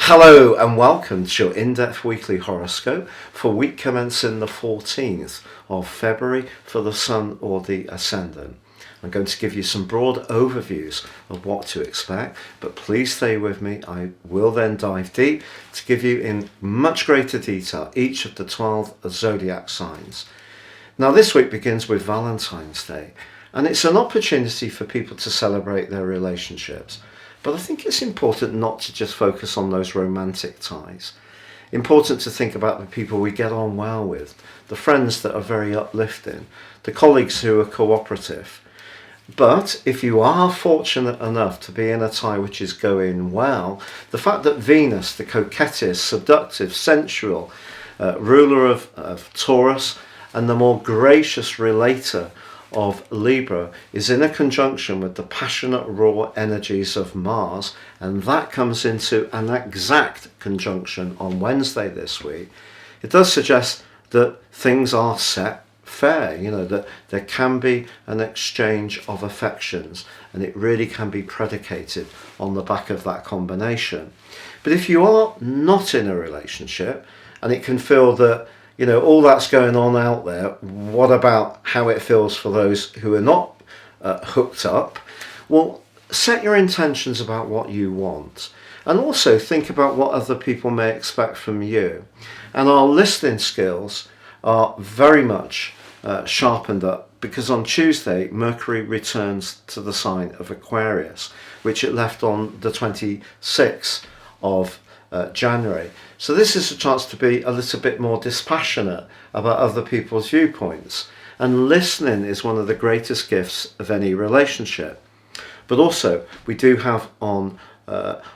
Hello and welcome to your in-depth weekly horoscope for week commencing the 14th of February for the Sun or the Ascendant. I'm going to give you some broad overviews of what to expect, but please stay with me. I will then dive deep to give you in much greater detail each of the 12 zodiac signs. Now this week begins with Valentine's Day, and it's an opportunity for people to celebrate their relationships. But I think it's important not to just focus on those romantic ties. Important to think about the people we get on well with, the friends that are very uplifting, the colleagues who are cooperative. But if you are fortunate enough to be in a tie which is going well, the fact that Venus, the coquettish, seductive, sensual, ruler of Taurus, and the more gracious relator of Libra is in a conjunction with the passionate raw energies of Mars, and that comes into an exact conjunction on Wednesday this week. It does suggest that things are set fair, that there can be an exchange of affections, and it really can be predicated on the back of that combination. But if you are not in a relationship and it can feel that all that's going on out there, what about how it feels for those who are not hooked up? Well, set your intentions about what you want, and also think about what other people may expect from you. And our listening skills are very much sharpened up, because on Tuesday Mercury returns to the sign of Aquarius, which it left on the 26th of January. So this is a chance to be a little bit more dispassionate about other people's viewpoints, and listening is one of the greatest gifts of any relationship. But also we do have on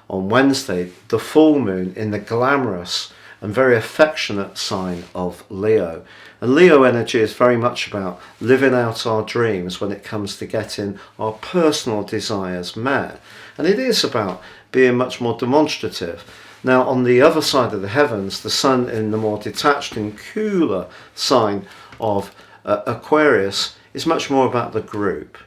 Wednesday the full moon in the glamorous and very affectionate sign of Leo. And Leo energy is very much about living out our dreams when it comes to getting our personal desires met, and it is about being much more demonstrative. Now, on the other side of the heavens, the sun in the more detached and cooler sign of Aquarius is much more about the group.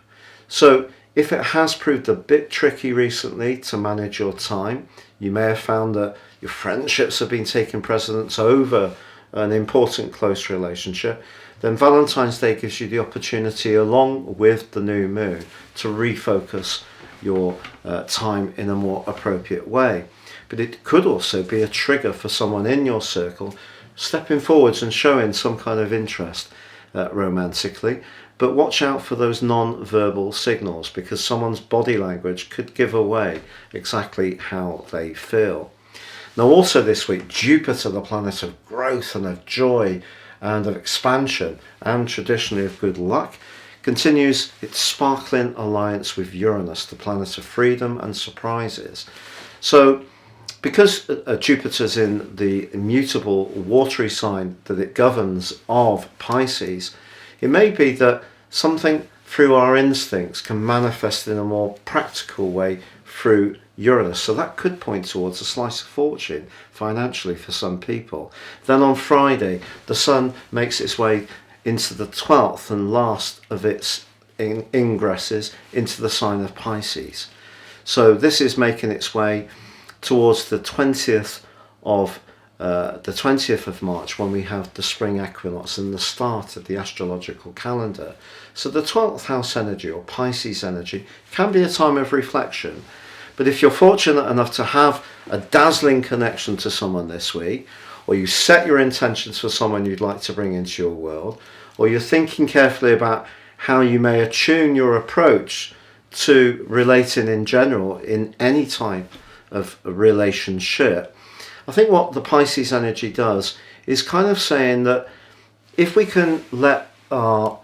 So if it has proved a bit tricky recently to manage your time, you may have found that your friendships have been taking precedence over an important close relationship, then Valentine's Day gives you the opportunity, along with the new moon, to refocus your time in a more appropriate way. But it could also be a trigger for someone in your circle stepping forwards and showing some kind of interest romantically. But watch out for those non-verbal signals, because someone's body language could give away exactly how they feel. Now also this week, Jupiter, the planet of growth and of joy and of expansion and traditionally of good luck, continues its sparkling alliance with Uranus, the planet of freedom and surprises. So because Jupiter's in the immutable watery sign that it governs of Pisces, it may be that something through our instincts can manifest in a more practical way through Uranus. So that could point towards a slice of fortune financially for some people. Then on Friday, the Sun makes its way into the 12th and last of its ingresses into the sign of Pisces. So this is making its way towards the 20th of March, when we have the spring equinox and the start of the astrological calendar. So the 12th house energy, or Pisces energy, can be a time of reflection. But if you're fortunate enough to have a dazzling connection to someone this week, or you set your intentions for someone you'd like to bring into your world, or you're thinking carefully about how you may attune your approach to relating in general in any type of a relationship, I think what the Pisces energy does is kind of saying that if we can let our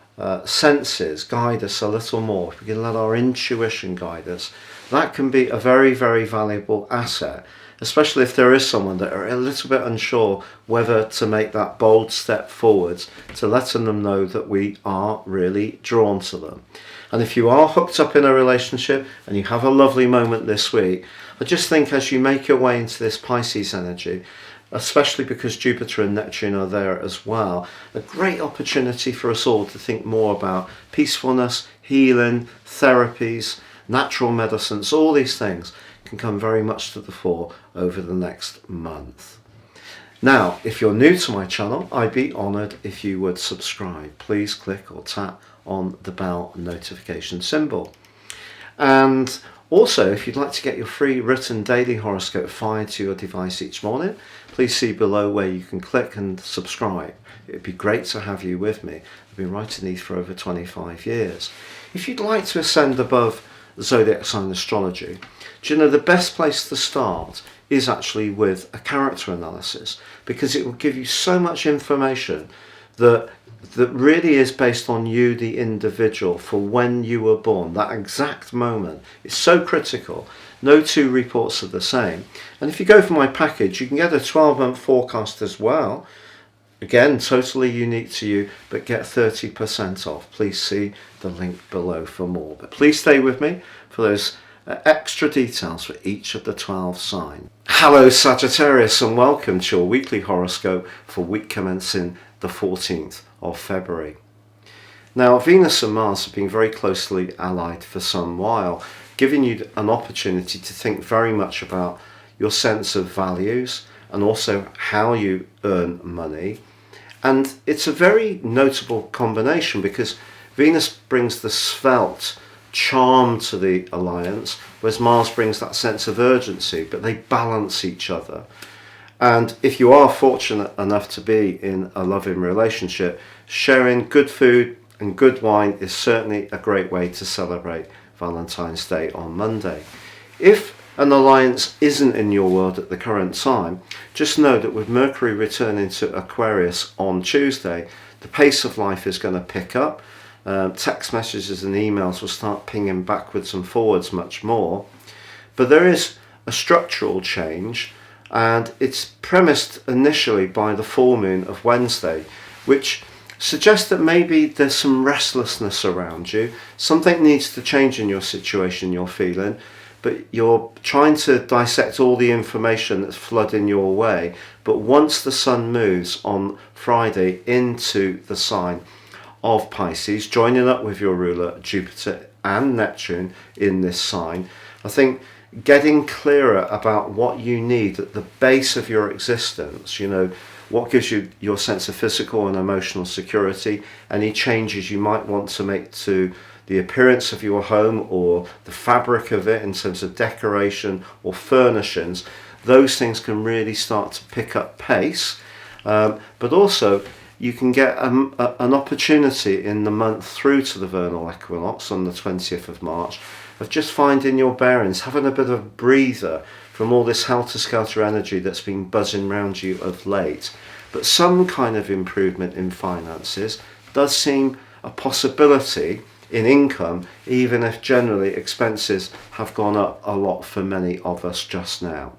senses guide us a little more, if we can let our intuition guide us, that can be a very, very valuable asset, especially if there is someone that are a little bit unsure whether to make that bold step forwards, to letting them know that we are really drawn to them. And if you are hooked up in a relationship and you have a lovely moment this week, I just think as you make your way into this Pisces energy, especially because Jupiter and Neptune are there as well, a great opportunity for us all to think more about peacefulness, healing, therapies, natural medicines. All these things can come very much to the fore over the next month. Now, if you're new to my channel, I'd be honoured if you would subscribe. Please click or tap on the bell notification symbol. And also, if you'd like to get your free written daily horoscope fired to your device each morning, please see below where you can click and subscribe. It'd be great to have you with me. I've been writing these for over 25 years. If you'd like to ascend above zodiac sign astrology, do you know the best place to start is actually with a character analysis, because it will give you so much information that really is based on you, the individual, for when you were born. That exact moment is so critical. No two reports are the same. And if you go for my package, you can get a 12-month forecast as well. Again, totally unique to you, but get 30% off. Please see the link below for more. But please stay with me for those extra details for each of the 12 signs. Hello Sagittarius, and welcome to your weekly horoscope for week commencing the 14th of February. Now, Venus and Mars have been very closely allied for some while, giving you an opportunity to think very much about your sense of values and also how you earn money. And it's a very notable combination because Venus brings the svelte charm to the alliance, whereas Mars brings that sense of urgency, but they balance each other. And if you are fortunate enough to be in a loving relationship, sharing good food and good wine is certainly a great way to celebrate Valentine's Day on Monday. If an alliance isn't in your world at the current time, just know that with Mercury returning to Aquarius on Tuesday, the pace of life is going to pick up. Text messages and emails will start pinging backwards and forwards much more. But there is a structural change, and it's premised initially by the full moon of Wednesday, which suggests that maybe there's some restlessness around you. Something needs to change in your situation you're feeling, but you're trying to dissect all the information that's flooding your way. But once the sun moves on Friday into the sign of Pisces, joining up with your ruler Jupiter and Neptune in this sign, I think getting clearer about what you need at the base of your existence, you know, what gives you your sense of physical and emotional security, any changes you might want to make to the appearance of your home or the fabric of it in terms of decoration or furnishings, those things can really start to pick up pace. But also you can get an opportunity in the month through to the vernal equinox on the 20th of March of just finding your bearings, having a bit of a breather from all this helter-skelter energy that's been buzzing around you of late. But some kind of improvement in finances does seem a possibility in income, even if generally expenses have gone up a lot for many of us just now.